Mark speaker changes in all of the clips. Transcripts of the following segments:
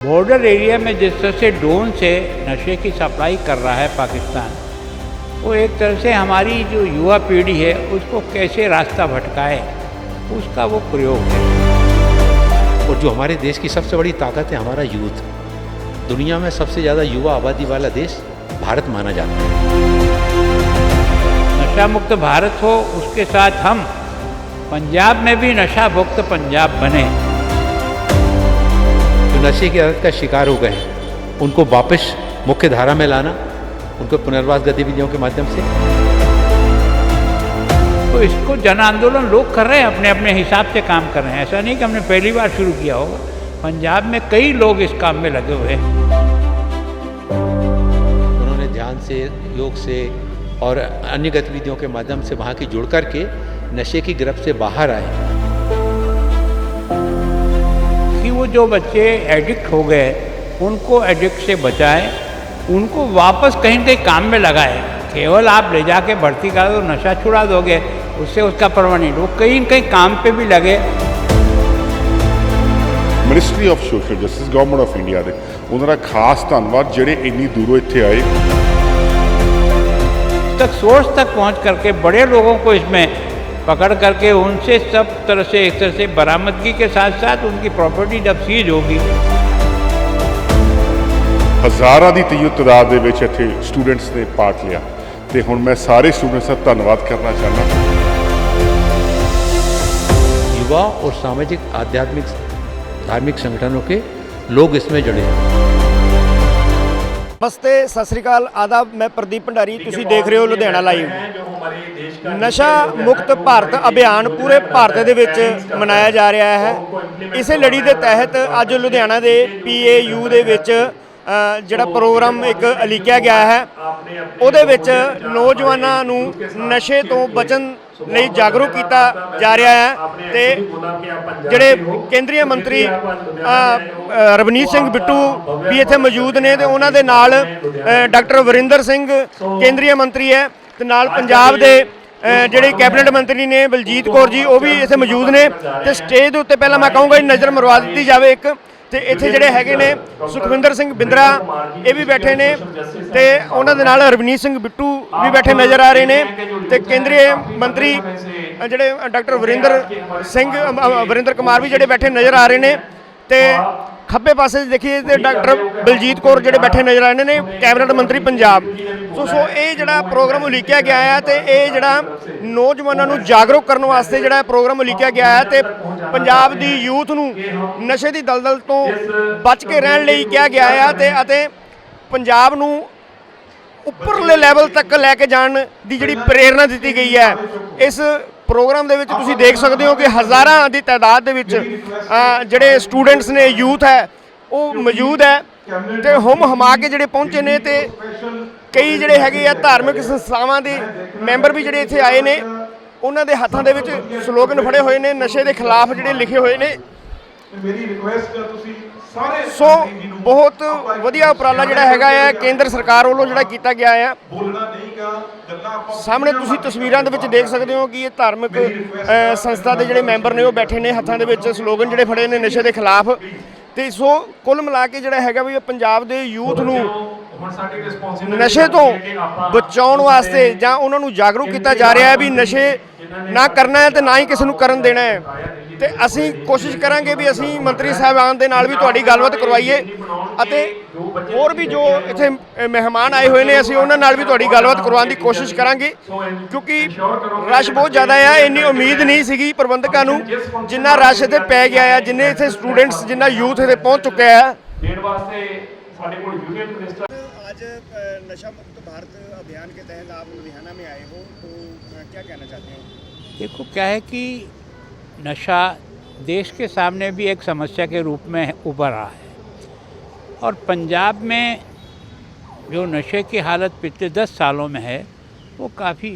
Speaker 1: Border area में जिस तरह से ड्रोन से नशे की सप्लाई कर रहा है पाकिस्तान, वो एक तरह से हमारी जो युवा पीढ़ी है उसको कैसे रास्ता भटकाए, उसका वो प्रयोग है।
Speaker 2: और जो हमारे देश की सबसे बड़ी ताकत है हमारा यूथ। दुनिया में सबसे ज़्यादा युवा आबादी वाला देश भारत माना जाता है।
Speaker 1: नशा मुक्त भारत हो, उसके साथ हम पंजाब में भी नशा मुक्त पंजाब बने।
Speaker 2: जो नशे की आदत का शिकार हो गए हैं उनको वापस मुख्य धारा में लाना, उनको पुनर्वास गतिविधियों के माध्यम से।
Speaker 1: तो इसको जन आंदोलन लोग कर रहे हैं, अपने अपने हिसाब से काम कर रहे हैं। ऐसा नहीं कि हमने पहली बार शुरू किया होगा, पंजाब में कई लोग इस काम में लगे हुए हैं।
Speaker 2: उन्होंने ध्यान से, योग से और अन्य गतिविधियों के माध्यम से वहाँ की जुड़ करके नशे की गिरफ्त से बाहर आए।
Speaker 1: कि वो जो बच्चे एडिक्ट हो गए उनको एडिक्ट से बचाएं, उनको वापस कहीं न कहीं काम में लगाएं। केवल आप ले जाके भर्ती करा दो, नशा छुड़ा दोगे, उससे उसका परमानेंट, वो कहीं न कहीं काम पे भी लगे।
Speaker 3: Ministry of social justice government of India ਦੇ ਉਹਨਾਂ ਦਾ ਖਾਸ ਧੰਨਵਾਦ ਜਿਹੜੇ ਇੰਨੀ ਦੂਰੋਂ ਇੱਥੇ ਆਏ।
Speaker 1: तक सोर्स तक पहुंच करके बड़े लोगों को इसमें पकड़ करके उनसे सब तरह से एक तरह से बरामदगी के साथ साथ उनकी प्रॉपर्टी जब सीज होगी।
Speaker 3: ਹਜ਼ਾਰਾਂ ਦੀ ਤਾਦਾਦ ਦੇ ਵਿੱਚ ਇੱਥੇ ਸਟੂਡੈਂਟਸ ਨੇ ਪਾਰਟ ਲਿਆ ਤੇ ਹੁਣ ਮੈਂ ਸਾਰੇ ਸਟੂਡੈਂਟਸ ਦਾ ਧੰਨਵਾਦ ਕਰਨਾ ਚਾਹੁੰਦਾ।
Speaker 2: युवा और सामाजिक आध्यात्मिक धार्मिक संगठनों के लोग इसमें जुड़े हैं।
Speaker 4: नमस्ते, सत श्री अकाल, आदाब। मैं प्रदीप भंडारी, तुसीं देख रहे हो लुधियाना लाइव। नशा मुक्त भारत अभियान पूरे भारत ਦੇ ਵਿੱਚ ਮਨਾਇਆ ਜਾ ਰਿਹਾ ਹੈ। ਇਸੇ ਲੜੀ ਦੇ ਤਹਿਤ ਅੱਜ ਲੁਧਿਆਣਾ ਦੇ PAU ਦੇ ਵਿੱਚ ਜਿਹੜਾ ਪ੍ਰੋਗਰਾਮ ਇੱਕ ਉਲੀਕਿਆ ਗਿਆ ਹੈ, ਉਹਦੇ ਵਿੱਚ ਨੌਜਵਾਨਾਂ ਨੂੰ ਨਸ਼ੇ ਤੋਂ ਬਚਣ ਲਈ ਜਾਗਰੂਕ ਕੀਤਾ ਜਾ ਰਿਹਾ ਹੈ। ਤੇ ਜਿਹੜੇ ਕੇਂਦਰੀ ਮੰਤਰੀ ਰਵਨੀਤ ਸਿੰਘ ਬਿੱਟੂ ਵੀ ਇੱਥੇ ਮੌਜੂਦ ਨੇ ਤੇ ਉਹਨਾਂ ਦੇ ਨਾਲ ਡਾਕਟਰ ਵਰਿੰਦਰ ਸਿੰਘ ਕੇਂਦਰੀ ਮੰਤਰੀ ਹੈ ਤੇ ਨਾਲ ਪੰਜਾਬ ਦੇ ਜਿਹੜੇ ਕੈਬਨਿਟ ਮੰਤਰੀ ਨੇ ਬਲਜੀਤ ਕੌਰ ਜੀ, ਉਹ ਵੀ ਇੱਥੇ ਮੌਜੂਦ ਨੇ। ਤੇ ਸਟੇਜ ਦੇ ਉੱਤੇ ਪਹਿਲਾਂ ਮੈਂ ਕਹੂੰਗਾ ਨਜ਼ਰ ਮਰਵਾ ਦਿੱਤੀ ਜਾਵੇ ਇੱਕ, ਤੇ ਇੱਥੇ ਜਿਹੜੇ ਹੈਗੇ ਨੇ ਸੁਖਵਿੰਦਰ ਸਿੰਘ ਬਿੰਦਰਾ ਇਹ ਵੀ ਬੈਠੇ ਨੇ ਤੇ ਉਹਨਾਂ ਦੇ ਨਾਲ ਰਵਨੀਤ ਸਿੰਘ ਬਿੱਟੂ ਵੀ ਬੈਠੇ ਨਜ਼ਰ ਆ ਰਹੇ ਨੇ ਤੇ ਕੇਂਦਰੀ ਮੰਤਰੀ ਜਿਹੜੇ ਡਾਕਟਰ ਵਰਿੰਦਰ ਕੁਮਾਰ ਵੀ ਜਿਹੜੇ ਬੈਠੇ ਨਜ਼ਰ ਆ ਰਹੇ ਨੇ। ਤੇ ਖੱਬੇ ਪਾਸੇ ਦੇਖੀਏ ਤੇ ਡਾਕਟਰ ਬਲਜੀਤ ਕੌਰ ਜਿਹੜੇ ਬੈਠੇ ਨਜ਼ਰ ਆ ਰਹੇ ਨੇ, ਕੈਬਨਿਟ ਮੰਤਰੀ ਪੰਜਾਬ। ਸੋ ਇਹ ਜਿਹੜਾ ਪ੍ਰੋਗਰਾਮ ਉਲੀਕਿਆ ਗਿਆ ਹੈ ਤੇ ਇਹ ਜਿਹੜਾ ਨੌਜਵਾਨਾਂ ਨੂੰ ਜਾਗਰੂਕ ਕਰਨ ਵਾਸਤੇ ਜਿਹੜਾ ਪ੍ਰੋਗਰਾਮ ਉਲੀਕਿਆ ਗਿਆ ਹੈ ਤੇ ਪੰਜਾਬ ਦੀ ਯੂਥ ਨੂੰ ਨਸ਼ੇ ਦੀ ਦਲਦਲ ਤੋਂ ਬਚ ਕੇ ਰਹਿਣ ਲਈ ਕਿਹਾ ਗਿਆ ਹੈ ਤੇ ਅਤੇ ਪੰਜਾਬ ਨੂੰ ਉੱਪਰਲੇ ਲੈਵਲ ਤੱਕ ਲੈ ਕੇ ਜਾਣ ਦੀ ਜਿਹੜੀ ਪ੍ਰੇਰਨਾ ਦਿੱਤੀ ਗਈ ਹੈ। ਇਸ ਪ੍ਰੋਗਰਾਮ ਦੇ ਵਿੱਚ ਤੁਸੀਂ ਦੇਖ ਸਕਦੇ ਹੋ ਕਿ ਹਜ਼ਾਰਾਂ ਦੀ ਤਾਦਾਦ ਦੇ ਵਿੱਚ ਜਿਹੜੇ ਸਟੂਡੈਂਟਸ ਨੇ, ਯੂਥ ਹੈ, ਉਹ ਮੌਜੂਦ ਹੈ ਤੇ ਹਮਾ ਕੇ ਜਿਹੜੇ ਪਹੁੰਚੇ ਨੇ ਤੇ ਕਈ ਜਿਹੜੇ ਹੈਗੇ ਆ ਧਾਰਮਿਕ ਸੰਸਥਾਵਾਂ ਦੇ ਮੈਂਬਰ ਵੀ ਜਿਹੜੇ ਇੱਥੇ ਆਏ ਨੇ। ਉਹਨਾਂ ਦੇ ਹੱਥਾਂ ਦੇ ਵਿੱਚ ਸਲੋਗਨ ਫੜੇ ਹੋਏ ਨੇ, ਨਸ਼ੇ ਦੇ ਖਿਲਾਫ ਜਿਹੜੇ ਲਿਖੇ ਹੋਏ ਨੇ।
Speaker 5: ਮੇਰੀ ਰਿਕੁਐਸਟ ਹੈ ਤੁਸੀਂ ਸਾਰੇ
Speaker 4: ਸੋ ਬਹੁਤ ਵਧੀਆ ਉਪਰਾਲਾ ਜਿਹੜਾ ਹੈਗਾ ਆ ਕੇਂਦਰ ਸਰਕਾਰ ਵੱਲੋਂ ਜਿਹੜਾ ਕੀਤਾ ਗਿਆ ਆ।
Speaker 5: ਬੋਲਣਾ ਨਹੀਂਗਾ, ਗੱਲਾਂ ਆਪਾਂ
Speaker 4: ਸਾਹਮਣੇ ਤੁਸੀਂ ਤਸਵੀਰਾਂ ਦੇ ਵਿੱਚ ਦੇਖ ਸਕਦੇ ਹੋ ਕਿ ਇਹ ਧਾਰਮਿਕ ਸੰਸਥਾ ਦੇ ਜਿਹੜੇ ਮੈਂਬਰ ਨੇ ਉਹ ਬੈਠੇ ਨੇ, ਹੱਥਾਂ ਦੇ ਵਿੱਚ ਸਲੋਗਨ ਜਿਹੜੇ ਫੜੇ ਨੇ ਨਸ਼ੇ ਦੇ ਖਿਲਾਫ। ਤੇ ਸੋ ਕੁੱਲ ਮਿਲਾ ਕੇ ਜਿਹੜਾ ਹੈਗਾ ਵੀ ਪੰਜਾਬ ਦੇ ਯੂਥ ਨੂੰ
Speaker 5: ਹੁਣ ਸਾਡੀ ਰਿਸਪੌਂਸਿਬਿਲਿਟੀ
Speaker 4: ਨਸ਼ੇ ਤੋਂ ਬਚਾਉਣ ਵਾਸਤੇ ਜਾਂ ਉਹਨਾਂ ਨੂੰ ਜਾਗਰੂਕ ਕੀਤਾ ਜਾ ਰਿਹਾ ਹੈ ਵੀ ਨਸ਼ੇ ਨਾ ਕਰਨਾ ਹੈ ਤੇ ਨਾ ਹੀ ਕਿਸੇ ਨੂੰ ਕਰਨ ਦੇਣਾ ਹੈ। ਤੇ ਅਸੀਂ ਕੋਸ਼ਿਸ਼ ਕਰਾਂਗੇ ਵੀ ਅਸੀਂ ਮੰਤਰੀ ਸਾਹਿਬਾਨ ਦੇ ਨਾਲ ਵੀ ਤੁਹਾਡੀ ਗੱਲਬਾਤ ਕਰਵਾਈਏ ਅਤੇ ਹੋਰ ਵੀ ਜੋ ਇੱਥੇ ਮਹਿਮਾਨ ਆਏ ਹੋਏ ਨੇ ਅਸੀਂ ਉਹਨਾਂ ਨਾਲ ਵੀ ਤੁਹਾਡੀ ਗੱਲਬਾਤ ਕਰਵਾਉਣ ਦੀ ਕੋਸ਼ਿਸ਼ ਕਰਾਂਗੇ, ਕਿਉਂਕਿ ਰਸ਼ ਬਹੁਤ ਜ਼ਿਆਦਾ ਆ। ਇੰਨੀ ਉਮੀਦ ਨਹੀਂ ਸੀਗੀ ਪ੍ਰਬੰਧਕਾਂ ਨੂੰ ਜਿੰਨਾ ਰਸ਼ ਇੱਥੇ ਪੈ ਗਿਆ ਆ, ਜਿੰਨੇ ਇੱਥੇ ਸਟੂਡੈਂਟਸ, ਜਿੰਨਾ ਯੂਥ ਇੱਥੇ ਪਹੁੰਚ ਚੁੱਕਿਆ ਹੈ।
Speaker 5: ਦੇਣ ਵਾਸਤੇ ਸਾਡੇ ਕੋਲ ਯੂਨੀਅਨ ਮਿਨਿਸਟਰ
Speaker 4: आज नशा मुक्त भारत अभियान के तहत आप लुधियाना में आए हो, तो क्या कहना चाहते हैं?
Speaker 1: देखो, क्या है कि नशा देश के सामने भी एक समस्या के रूप में उभर रहा है और पंजाब में जो नशे की हालत पिछले 10 सालों में है वो काफ़ी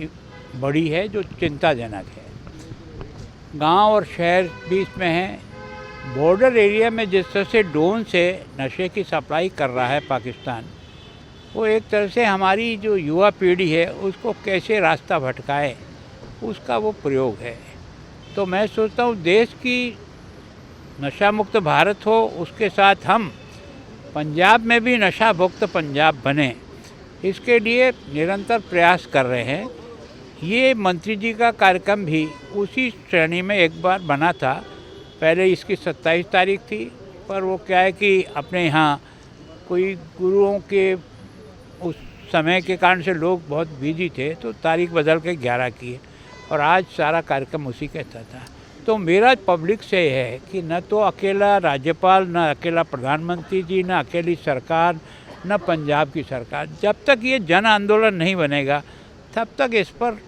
Speaker 1: बड़ी है, जो चिंताजनक है। गांव और शहर भी इसमें हैं। बॉर्डर एरिया में जिस तरह से ड्रोन से नशे की सप्लाई कर रहा है पाकिस्तान, वो एक तरह से हमारी जो युवा पीढ़ी है उसको कैसे रास्ता भटकाए, उसका वो प्रयोग है। तो मैं सोचता हूँ देश की नशा मुक्त भारत हो, उसके साथ हम पंजाब में भी नशा मुक्त पंजाब बने, इसके लिए निरंतर प्रयास कर रहे हैं। ये मंत्री जी का कार्यक्रम भी उसी श्रेणी में एक बार बना था। पहले इसकी 27 तारीख थी, पर वो क्या है कि अपने यहाँ कोई गुरुओं के उस समय के कारण से लोग बहुत बिजी थे, तो तारीख बदल के 11 किए और आज सारा कार्यक्रम उसी के तहत था। तो मेरा पब्लिक से है कि न तो अकेला राज्यपाल, न अकेला प्रधानमंत्री जी, न अकेली सरकार, न पंजाब की सरकार, जब तक ये जन आंदोलन नहीं बनेगा तब तक इस पर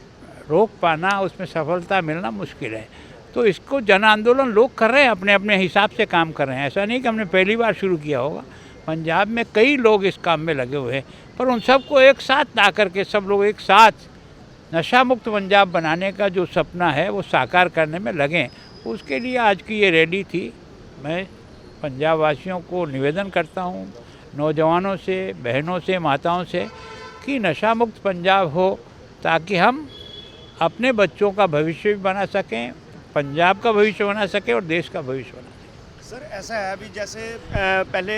Speaker 1: रोक पाना, उसमें सफलता मिलना मुश्किल है। तो इसको जन आंदोलन लोग कर रहे हैं, अपने अपने हिसाब से काम कर रहे हैं। ऐसा नहीं कि हमने पहली बार शुरू किया होगा, पंजाब में कई लोग इस काम में लगे हुए हैं, पर उन सबको एक साथ ला करके सब लोग एक साथ नशा मुक्त पंजाब बनाने का जो सपना है वो साकार करने में लगें। उसके लिए आज की ये रैली थी। मैं पंजाब वासियों को निवेदन करता हूँ, नौजवानों से, बहनों से, माताओं से, कि नशा मुक्त पंजाब हो ताकि हम अपने बच्चों का भविष्य भी बना सकें, पंजाब का भविष्य बना सकें और देश का भविष्य बना सकें।
Speaker 4: सर ऐसा है अभी जैसे पहले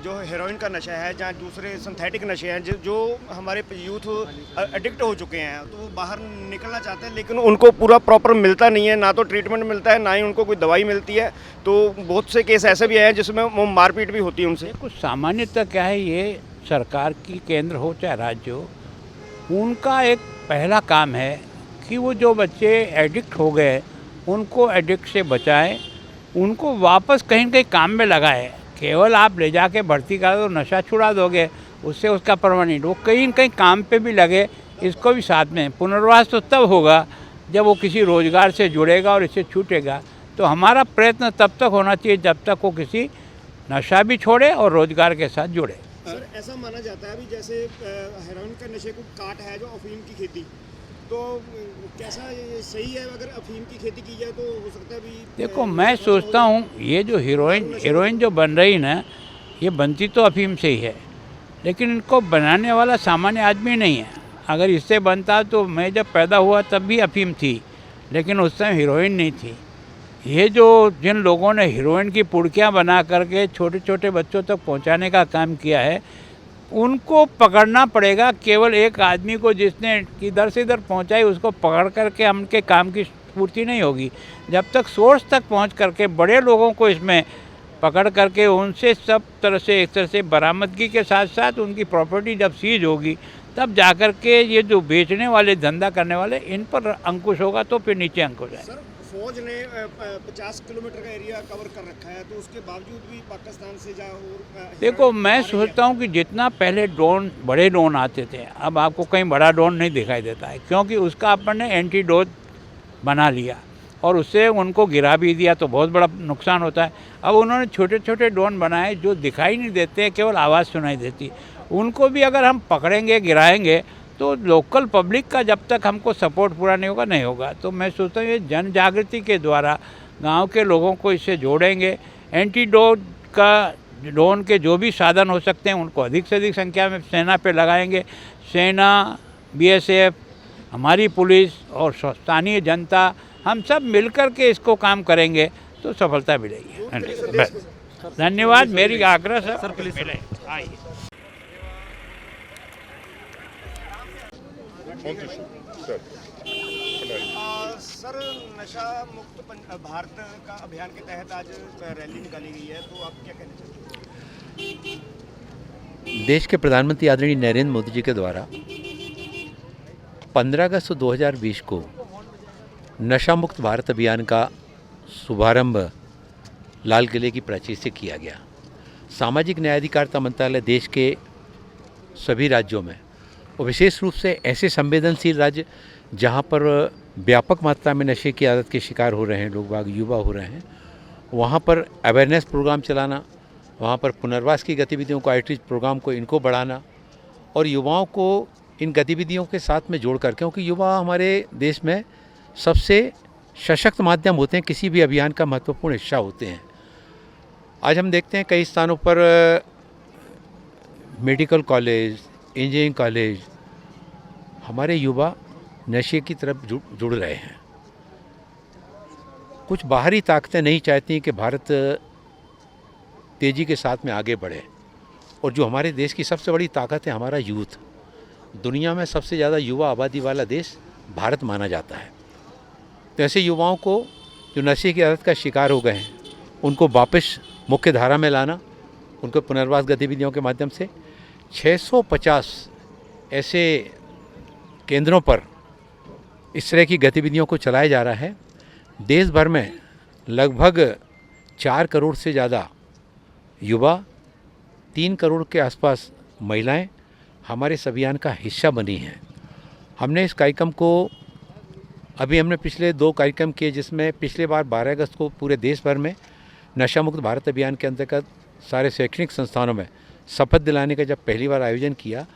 Speaker 4: जो हेरोइन का नशा है, जहाँ दूसरे सिंथेटिक नशे हैं जो हमारे यूथ एडिक्ट हो चुके हैं, तो वो बाहर निकलना चाहते हैं लेकिन उनको पूरा प्रॉपर मिलता नहीं है, ना तो ट्रीटमेंट मिलता है, ना ही उनको कोई दवाई मिलती है। तो बहुत से केस ऐसे भी आए हैं जिसमें वो मारपीट भी होती है उनसे।
Speaker 1: कुछ सामान्यतः क्या है, ये सरकार की केंद्र हो चाहे राज्य हो, उनका एक पहला काम है कि वो जो बच्चे एडिक्ट हो गए उनको एडिक्ट से बचाएं, उनको वापस कहीं न कहीं काम में लगाए। केवल आप ले जाके भर्ती करा दो, नशा छुड़ा दोगे, उससे उसका परमानेंट, वो कहीं न कहीं काम पे भी लगे। इसको भी साथ में पुनर्वास तो तब होगा जब वो किसी रोज़गार से जुड़ेगा और इससे छूटेगा। तो हमारा प्रयत्न तब तक होना चाहिए जब तक वो किसी नशा भी छोड़े और रोज़गार के साथ जुड़े।
Speaker 4: सर ऐसा माना जाता है अभी जैसे हेरोइन का नशे को काट है जो अफीम की खेती, तो कैसा ये सही है? अगर अफीम की खेती की जाए तो हो सकता है भी।
Speaker 1: देखो, मैं सोचता हूँ ये जो हीरोइन जो बन रही ना, ये बनती तो अफीम से ही है, लेकिन इनको बनाने वाला सामान्य आदमी नहीं है। अगर इससे बनता तो मैं जब पैदा हुआ तब भी अफीम थी, लेकिन उस समय हीरोइन नहीं थी। ये जो जिन लोगों ने हीरोइन की पुड़कियाँ बना करके छोटे छोटे बच्चों तक पहुँचाने का काम किया है, उनको पकड़ना पड़ेगा। केवल एक आदमी को जिसने इधर से इधर पहुंचाई उसको पकड़ करके हमके काम की पूर्ति नहीं होगी। जब तक सोर्स तक पहुंच करके बड़े लोगों को इसमें पकड़ करके उनसे सब तरह से एक तरह से बरामदगी के साथ साथ उनकी प्रॉपर्टी जब सीज होगी, तब जाकर के ये जो बेचने वाले, धंधा करने वाले, इन पर अंकुश होगा, तो फिर नीचे अंकुश आएगा।
Speaker 4: सर फौज ने 50 किलोमीटर का एरिया कवर कर रखा है, तो उसके बावजूद भी पाकिस्तान से
Speaker 1: देखो, मैं सोचता हूँ कि जितना पहले ड्रोन, बड़े ड्रोन आते थे, अब आपको कहीं बड़ा ड्रोन नहीं दिखाई देता है, क्योंकि उसका अपन ने एंटीडोट बना लिया और उससे उनको गिरा भी दिया, तो बहुत बड़ा नुकसान होता है। अब उन्होंने छोटे छोटे ड्रोन बनाए जो दिखाई नहीं देते, केवल आवाज़ सुनाई देती। उनको भी अगर हम पकड़ेंगे, गिराएंगे, तो लोकल पब्लिक का जब तक हमको सपोर्ट पूरा नहीं होगा, नहीं होगा। तो मैं सोचता हूँ ये जन जागृति के द्वारा गांव के लोगों को इससे जोड़ेंगे। एंटीडोट का ड्रोन के जो भी साधन हो सकते हैं उनको अधिक से अधिक संख्या में सेना पे लगाएंगे। सेना, BSF, हमारी पुलिस और स्थानीय जनता, हम सब मिलकर के इसको काम करेंगे तो सफलता मिलेगी। धन्यवाद। मेरी आग्रह सर पुलिस मिले। आइए।
Speaker 4: सर नशा मुक्त भारत का अभियान के तहत आज रैली निकाली गई है, तो आप क्या कहना चाहते हैं?
Speaker 2: देश के प्रधानमंत्री आदरणीय नरेंद्र मोदी जी के द्वारा 15 अगस्त 2020 को नशा मुक्त भारत अभियान का शुभारंभ लाल किले की प्राचीर से किया गया। सामाजिक न्याय अधिकारिता मंत्रालय देश के सभी राज्यों में और विशेष रूप से ऐसे संवेदनशील राज्य जहां पर व्यापक मात्रा में नशे की आदत के शिकार हो रहे हैं लोग बाग, युवा हो रहे हैं, वहां पर अवेयरनेस प्रोग्राम चलाना, वहां पर पुनर्वास की गतिविधियों को, आउटरीच प्रोग्राम को, इनको बढ़ाना और युवाओं को इन गतिविधियों के साथ में जोड़ कर, क्योंकि युवा हमारे देश में सबसे सशक्त माध्यम होते हैं, किसी भी अभियान का महत्वपूर्ण हिस्सा होते हैं। आज हम देखते हैं कई स्थानों पर मेडिकल कॉलेज, इंजीनियरिंग कॉलेज, हमारे युवा नशे की तरफ जुड़ रहे हैं। कुछ बाहरी ताकतें नहीं चाहती कि भारत तेज़ी के साथ में आगे बढ़े। और जो हमारे देश की सबसे बड़ी ताकत है हमारा यूथ, दुनिया में सबसे ज़्यादा युवा आबादी वाला देश भारत माना जाता है। तो ऐसे युवाओं को जो नशे की आदत का शिकार हो गए हैं उनको वापस मुख्य धारा में लाना, उनको पुनर्वास गतिविधियों के माध्यम से 650 ऐसे केंद्रों पर इस तरह की गतिविधियों को चलाया जा रहा है। देश भर में लगभग 4 करोड़ से ज़्यादा युवा, 3 करोड़ के आसपास महिलाएं हमारे इस अभियान का हिस्सा बनी हैं। हमने इस कार्यक्रम को हमने पिछले 2 कार्यक्रम किए, जिसमें पिछले बार 12 अगस्त को पूरे देश भर में नशा मुक्त भारत अभियान के अंतर्गत सारे शैक्षणिक संस्थानों में शपथ दिलाने का जब पहली बार आयोजन किया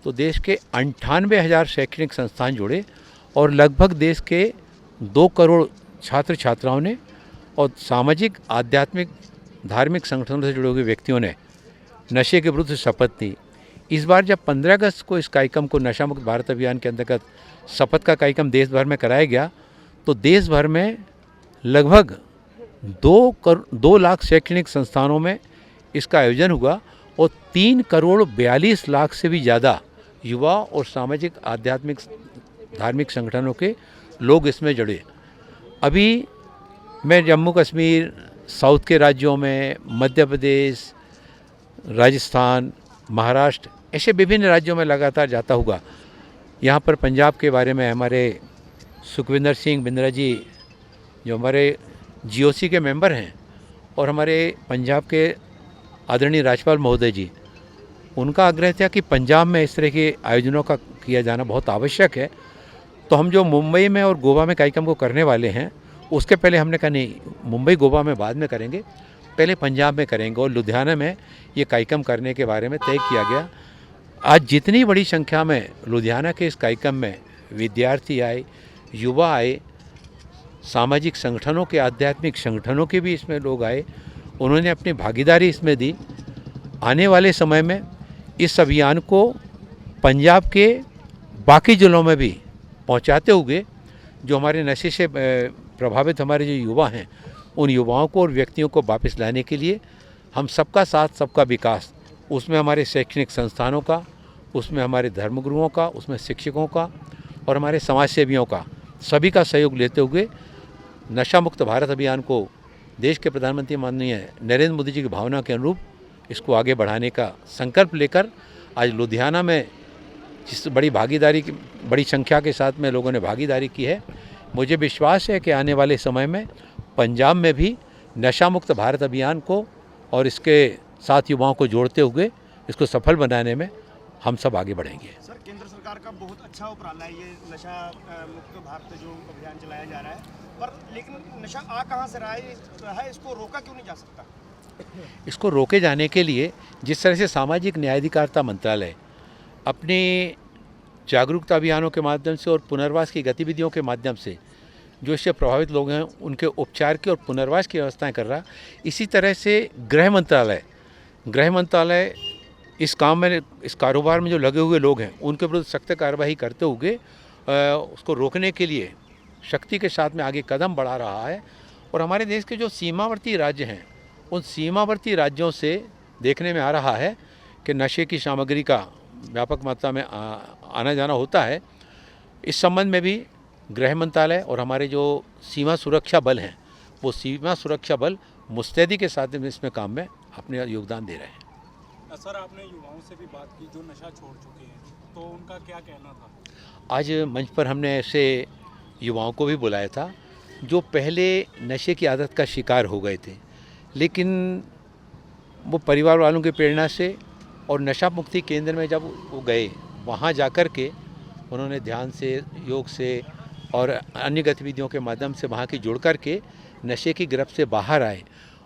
Speaker 2: तो देश के 98,000 शैक्षणिक संस्थान जुड़े और लगभग देश के 2 करोड़ छात्र छात्राओं ने और सामाजिक, आध्यात्मिक, धार्मिक संगठनों से जुड़े हुए व्यक्तियों ने नशे के विरुद्ध शपथ ली। इस बार जब 15 अगस्त को इस कार्यक्रम को नशा मुक्त भारत अभियान के अंतर्गत शपथ का कार्यक्रम देश भर में कराया गया तो देश भर में लगभग 2 लाख शैक्षणिक संस्थानों में इसका आयोजन हुआ और 3 करोड़ 42 लाख से भी ज़्यादा युवा और सामाजिक, आध्यात्मिक, धार्मिक संगठनों के लोग इसमें जुड़े। अभी मैं जम्मू कश्मीर, साउथ के राज्यों में, मध्य प्रदेश, राजस्थान, महाराष्ट्र, ऐसे विभिन्न राज्यों में लगातार जाता हुआ यहाँ पर पंजाब के बारे में हमारे सुखविंदर सिंह बिंद्रा जी जो हमारे GOC के मेंबर हैं और हमारे पंजाब के आदरणीय राज्यपाल महोदय जी, उनका आग्रह था कि पंजाब में इस तरह के आयोजनों का किया जाना बहुत आवश्यक है। तो हम जो मुंबई में और गोवा में कार्यक्रम को करने वाले हैं उसके पहले हमने कहा नहीं, मुंबई गोवा में बाद में करेंगे, पहले पंजाब में करेंगे और लुधियाना में ये कार्यक्रम करने के बारे में तय किया गया। आज जितनी बड़ी संख्या में लुधियाना के इस कार्यक्रम में विद्यार्थी आए, युवा आए, सामाजिक संगठनों के, आध्यात्मिक संगठनों के भी इसमें लोग आए, उन्होंने अपनी भागीदारी इसमें दी। आने वाले समय में इस अभियान को पंजाब के बाकी जिलों में भी पहुंचाते हुए जो हमारे नशे से प्रभावित हमारे जो युवा हैं उन युवाओं को और व्यक्तियों को वापस लाने के लिए हम सबका साथ, सबका विकास, उसमें हमारे शैक्षणिक संस्थानों का, उसमें हमारे धर्मगुरुओं का, उसमें शिक्षकों का और हमारे समाज सेवियों का, सभी का सहयोग लेते हुए नशा मुक्त भारत अभियान को देश के प्रधानमंत्री माननीय नरेंद्र मोदी जी की भावना के अनुरूप इसको आगे बढ़ाने का संकल्प लेकर आज लुधियाना में जिस बड़ी भागीदारी की, बड़ी संख्या के साथ में लोगों ने भागीदारी की है, मुझे विश्वास है कि आने वाले समय में पंजाब में भी नशा मुक्त भारत अभियान को और इसके साथ युवाओं को जोड़ते हुए इसको सफल बनाने में हम सब आगे बढ़ेंगे।
Speaker 4: सर, केंद्र सरकार का बहुत अच्छा उपराला है ये नशा मुक्त भारत जो अभियान चलाया जा रहा है, पर लेकिन नशा आ कहाँ से रहा है, इसको रोका क्यों नहीं जा सकता?
Speaker 2: इसको रोके जाने के लिए जिस तरह से सामाजिक न्याय अधिकारिता मंत्रालय अपने जागरूकता अभियानों के माध्यम से और पुनर्वास की गतिविधियों के माध्यम से जो इससे प्रभावित लोग हैं उनके उपचार की और पुनर्वास की व्यवस्थाएं कर रहा, इसी तरह से गृह मंत्रालय इस काम में, इस कारोबार में जो लगे हुए लोग हैं उनके विरुद्ध सख्त कार्रवाई करते हुए उसको रोकने के लिए शक्ति के साथ में आगे कदम बढ़ा रहा है। और हमारे देश के जो सीमावर्ती राज्य हैं उन सीमावर्ती राज्यों से देखने में आ रहा है कि नशे की सामग्री का व्यापक मात्रा में आना जाना होता है। इस संबंध में भी गृह मंत्रालय और हमारे जो सीमा सुरक्षा बल हैं वो सीमा सुरक्षा बल मुस्तैदी के साथ इसमें काम में अपने योगदान दे रहे हैं।
Speaker 6: सर, आपने युवाओं से भी बात की जो नशा छोड़ चुके हैं, तो उनका क्या कहना था?
Speaker 2: आज मंच पर हमने ऐसे युवाओं को भी बुलाया था जो पहले नशे की आदत का शिकार हो गए थे, लेकिन वो परिवार वालों की प्रेरणा से और नशा मुक्ति केंद्र में जब वो गए, वहाँ जाकर के उन्होंने ध्यान से, योग से और अन्य गतिविधियों के माध्यम से वहाँ की जुड़ कर के नशे की गिरफ्त से बाहर आए।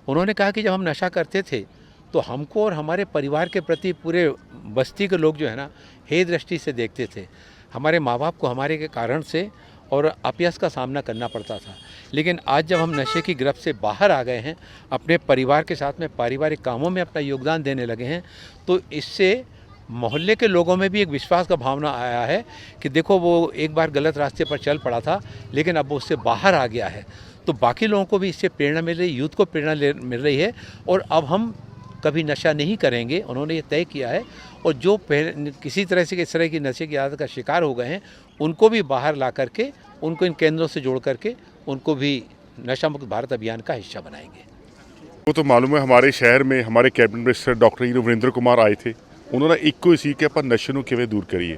Speaker 2: उन्होंने कहा कि जब हम नशा करते थे तो हमको और हमारे परिवार के प्रति पूरे बस्ती के लोग जो है ना हे दृष्टि से देखते थे। हमारे माँ बाप को हमारे के कारण से और अपयश का सामना करना पड़ता था, लेकिन आज जब हम नशे की गिरफ्त से बाहर आ गए हैं, अपने परिवार के साथ में पारिवारिक कामों में अपना योगदान देने लगे हैं, तो इससे मोहल्ले के लोगों में भी एक विश्वास का भावना आया है कि देखो वो एक बार गलत रास्ते पर चल पड़ा था लेकिन अब वो उससे बाहर आ गया है। तो बाकी लोगों को भी इससे प्रेरणा मिल रही है, यूथ को प्रेरणा मिल रही है और अब हम कभी नशा नहीं करेंगे, उन्होंने ये तय किया है। और जो किसी तरह से इस तरह की नशे की आदत का शिकार हो गए हैं, उनको भी बाहर ला करके, उनको इन केंद्रों से जोड़ करके, उनको भी नशा मुक्त भारत अभियान का हिस्सा बनाएंगे।
Speaker 3: वो तो मालूम है, हमारे शहर में हमारे कैबिनेट मिनिस्टर डਾਕਟਰ ਵਰਿੰਦਰ ਕੁਮਾਰ ਆਏ ਥੇ। ਉਹਨਾਂ ਦਾ ਇੱਕੋ ਹੀ ਸੀ ਕਿ ਆਪਾਂ ਨਸ਼ੇ ਨੂੰ ਕਿਵੇਂ ਦੂਰ ਕਰੀਏ।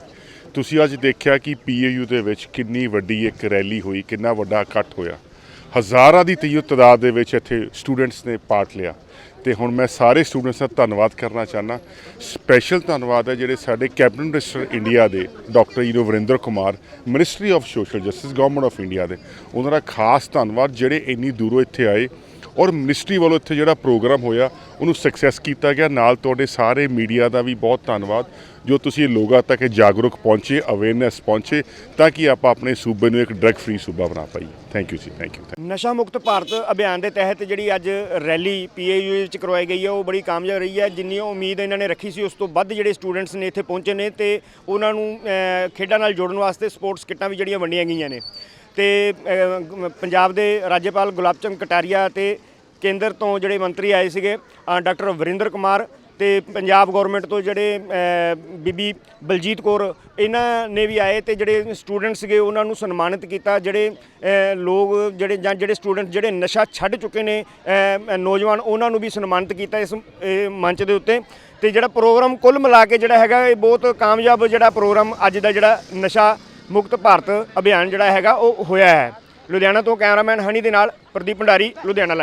Speaker 3: ਤੁਸੀਂ ਅੱਜ ਦੇਖਿਆ ਕਿ PAU ਦੇ ਵਿੱਚ ਕਿੰਨੀ ਵੱਡੀ ਇੱਕ ਰੈਲੀ ਹੋਈ, ਕਿੰਨਾ ਵੱਡਾ ਇਕੱਠ ਹੋਇਆ, ਹਜ਼ਾਰਾਂ ਦੀ ਤਾਦਾਦ ਦੇ ਵਿੱਚ ਇੱਥੇ ਸਟੂਡੈਂਟਸ ਨੇ ਪਾਰਟ ਲਿਆ। ਤੇ ਹੁਣ ਮੈਂ ਸਾਰੇ ਸਟੂਡੈਂਟਸ ਦਾ ਧੰਨਵਾਦ ਕਰਨਾ ਚਾਹੁੰਦਾ। ਸਪੈਸ਼ਲ ਧੰਨਵਾਦ ਹੈ ਜਿਹੜੇ ਸਾਡੇ ਕੈਬਨਿਟ ਮਿਨਿਸਟਰ ਇੰਡੀਆ ਦੇ doctor Varinder Kumar, ministry of social justice, government of India ਦੇ, ਉਹਨਾਂ ਦਾ ਖਾਸ ਧੰਨਵਾਦ ਜਿਹੜੇ ਇੰਨੀ ਦੂਰੋਂ ਇੱਥੇ ਆਏ ਔਰ ਮਿਨਿਸਟਰੀ ਵੱਲੋਂ ਇੱਥੇ ਜਿਹੜਾ ਪ੍ਰੋਗਰਾਮ ਹੋਇਆ ਉਹਨੂੰ ਸਕਸੈਸ ਕੀਤਾ ਗਿਆ। ਨਾਲ ਤੁਹਾਡੇ ਸਾਰੇ ਮੀਡੀਆ ਦਾ ਵੀ ਬਹੁਤ ਧੰਨਵਾਦ ਜੋ ਤੁਸੀਂ ਲੋਕਾਂ ਤੱਕ ਜਾਗਰੂਕ ਪਹੁੰਚੇ, ਅਵੇਅਰਨੈਸ ਪਹੁੰਚੇ, ਤਾਂ ਕਿ ਆਪਾਂ ਆਪਣੇ ਸੂਬੇ ਨੂੰ ਇੱਕ ਡਰੱਗ ਫ੍ਰੀ ਸੂਬਾ ਬਣਾ ਪਾਈਏ। ਥੈਂਕ ਯੂ ਜੀ, ਥੈਂਕ ਯੂ।
Speaker 4: ਨਸ਼ਾ ਮੁਕਤ ਭਾਰਤ ਅਭਿਆਨ ਦੇ ਤਹਿਤ ਜਿਹੜੀ ਅੱਜ ਰੈਲੀ PAU ਵਿੱਚ ਕਰਵਾਈ ਗਈ ਹੈ ਉਹ ਬੜੀ ਕਾਮਯਾਬ ਰਹੀ ਹੈ। ਜਿੰਨੀ ਉਮੀਦ ਇਹਨਾਂ ਨੇ ਰੱਖੀ ਸੀ ਉਸ ਤੋਂ ਵੱਧ ਜਿਹੜੇ ਸਟੂਡੈਂਟਸ ਨੇ ਇੱਥੇ ਪਹੁੰਚੇ ਨੇ ਤੇ ਉਹਨਾਂ ਨੂੰ ਖੇਡਾਂ ਨਾਲ ਜੋੜਨ ਵਾਸਤੇ ਸਪੋਰਟਸ ਕਿੱਟਾਂ ਵੀ ਜਿਹੜੀਆਂ ਵੰਡੀਆਂ ਗਈਆਂ ਨੇ। ਤੇ ਪੰਜਾਬ ਦੇ ਰਾਜਪਾਲ ਗੁਲਾਬ ਚੰਦ ਕਟਾਰੀਆ ਤੇ ਕੇਂਦਰ ਤੋਂ ਜਿਹੜੇ ਮੰਤਰੀ ਆਏ ਸੀਗੇ ਡਾਕਟਰ ਵਰਿੰਦਰ ਕੁਮਾਰ ਤੇ ਪੰਜਾਬ ਗਵਰਨਮੈਂਟ ਤੋਂ ਜਿਹੜੇ ਬੀਬੀ ਬਲਜੀਤ ਕੌਰ, ਇਹਨਾਂ ਨੇ ਵੀ ਆਏ ਤੇ ਜਿਹੜੇ ਸਟੂਡੈਂਟ ਸੀਗੇ ਉਹਨਾਂ ਨੂੰ ਸਨਮਾਨਿਤ ਕੀਤਾ। ਜਿਹੜੇ ਲੋਕ ਜਿਹੜੇ ਸਟੂਡੈਂਟ ਜਿਹੜੇ ਨਸ਼ਾ ਛੱਡ ਚੁੱਕੇ ਨੇ ਨੌਜਵਾਨ, ਉਹਨਾਂ ਨੂੰ ਵੀ ਸਨਮਾਨਿਤ ਕੀਤਾ ਇਸ ਮੰਚ ਦੇ ਉੱਤੇ। ਤੇ ਜਿਹੜਾ ਪ੍ਰੋਗਰਾਮ ਕੁੱਲ ਮਿਲਾ ਕੇ ਜਿਹੜਾ ਹੈਗਾ ਇਹ ਬਹੁਤ ਕਾਮਯਾਬ ਜਿਹੜਾ ਪ੍ਰੋਗਰਾਮ ਅੱਜ ਦਾ ਜਿਹੜਾ ਨਸ਼ਾ ਮੁਕਤ ਭਾਰਤ ਅਭਿਆਨ ਜਿਹੜਾ ਹੈਗਾ ਉਹ ਹੋਇਆ ਹੈ। ਲੁਧਿਆਣਾ ਤੋਂ ਕੈਮਰਾਮੈਨ ਹਨੀ ਦੇ ਨਾਲ ਪ੍ਰਦੀਪ ਭੰਡਾਰੀ, ਲੁਧਿਆਣਾ।